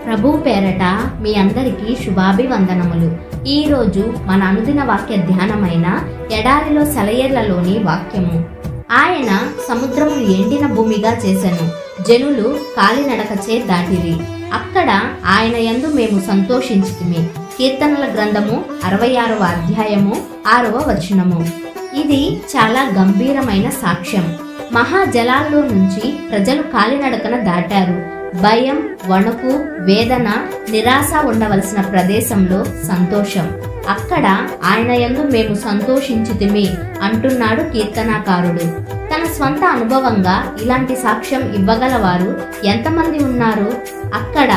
ప్రభువు పేరట మీ అందరికీ శుభాభివందనములు. ఈ రోజు మన అనుదిన వాక్య ధ్యానమైన ఎడారిలో సెలయేర్లలోని వాక్యము. ఆయన సముద్రమును ఎండిన భూమిగా చేసెను, జనులు కాలినడకచే దాటిరి. అక్కడ ఆయన యందు మేము సంతోషించితిమి. కీర్తనల గ్రంథము 66వ అధ్యాయము 6వ వచనము. ఇది చాలా గంభీరమైన సాక్ష్యం. మహాజలాల్లో నుంచి ప్రజలు కాలినడకన దాటారు. భయం, వణుకు, వేదన, నిరాశ ఉండవలసిన ప్రదేశంలో సంతోషం. అక్కడ ఆయన యందు మేము సంతోషించితిమి అంటున్నాడు కీర్తనాకారుడు. తన స్వంత అనుభవంగా ఇలాంటి సాక్ష్యం ఇవ్వగలవారు ఎంతమంది ఉన్నారు? అక్కడ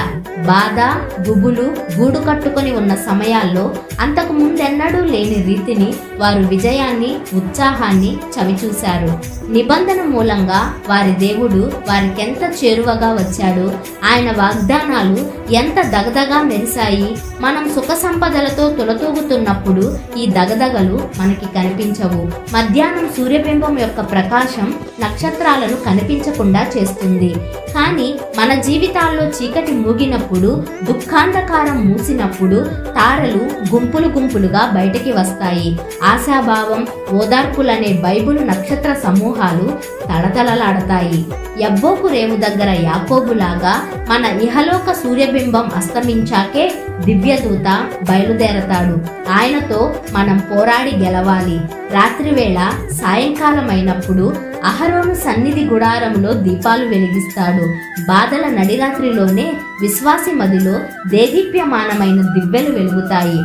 బాధ, గుబులు గూడు కట్టుకొని ఉన్న సమయాల్లో అంతకు ముందెన్నడూ లేని రీతిని వారు విజయాన్ని, ఉత్సాహాన్ని చవిచూశారు. నిబంధన మూలంగా వారి దేవుడు వారికెంత చేరువగా వచ్చాడు. ఆయన వాగ్దానాలు ఎంత దగదగా మెరిశాయి. మనం సుఖ సంపదలతో తులతూగుతున్నప్పుడు ఈ దగదగలు మనకి కనిపించవు. మధ్యాహ్నం సూర్యబింబం యొక్క ప్రకాశం నక్షత్రాలను కనిపించకుండా చేస్తుంది. కానీ మన జీవితాల్లో చీకటి మూగినప్పుడు, దుఃఖాంధకారం మూసినప్పుడు తారలు గుంపులు గుంపులుగా బయటికి వస్తాయి. ఆశాభావం, ఓదార్పులనే బైబిల్ నక్షత్ర సమూహాలు తళతళలాడతాయి. యబ్బోకు రేవు దగ్గర యాకోబులాగా మన ఇహలోక సూర్యబింబం అస్తమించాకే దివ్యదూత బయలుదేరతాడు. ఆయనతో మనం పోరాడి గెలవాలి. రాత్రివేళ సాయంకాలం అయినప్పుడు అహరోను సన్నిధి గుడారంలో దీపాలు వెలిగిస్తాడు. బాధల నడిరాత్రిలోనే విశ్వాసి మదిలో దేదీప్యమానమైన దివ్వెలు వెలుగుతాయి.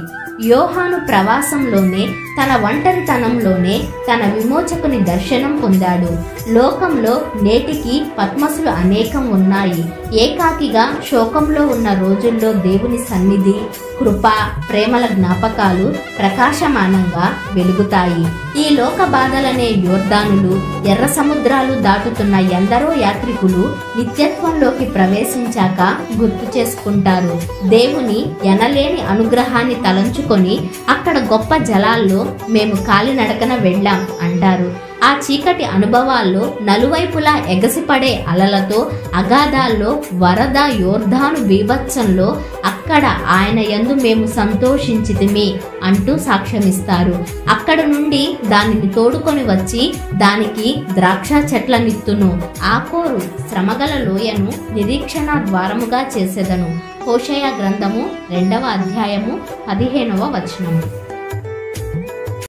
యోహాను ప్రవాసంలోనే, తన ఒంటరితనంలోనే తన విమోచకుని దర్శనం పొందాడు. లోకంలో నేటికి పద్మసులు అనేకం ఉన్నాయి. ఏకాకిగా శోకంలో ఉన్న రోజుల్లో దేవుని సన్నిధి, కృప, ప్రేమల జ్ఞాపకాలు ప్రకాశమానంగా వెలుగుతాయి. ఈ లోక బాధలనే యోర్దానులు, ఎర్ర సముద్రాలు దాటుతున్న ఎందరో యాత్రికులు నిత్యత్వంలోకి ప్రవేశించాక గుర్తు చేసుకుంటారు. దేవుని ఎనలేని అనుగ్రహాన్ని తలంచుకొని అక్కడ గొప్ప జలాల్లో మేము కాలినడకన వెళ్ళాం అంటారు. ఆ చీకటి అనుభవాల్లో నలువైపులా ఎగసిపడే అలలతో, అగాధాల్లో వరద, యోర్దాను బీభత్సంలో అక్కడ ఆయన యందు మేము సంతోషించితిమి అంటూ సాక్ష్యమిస్తారు. అక్కడ నుండి దానిని తోడుకొని వచ్చి దానికి ద్రాక్ష చెట్లనిత్తును. ఆకోరు శ్రమగల లోయను నిరీక్షణ ద్వారముగా చేసెదను. హోషేయ గ్రంథము 2వ అధ్యాయము 15వ వచనము.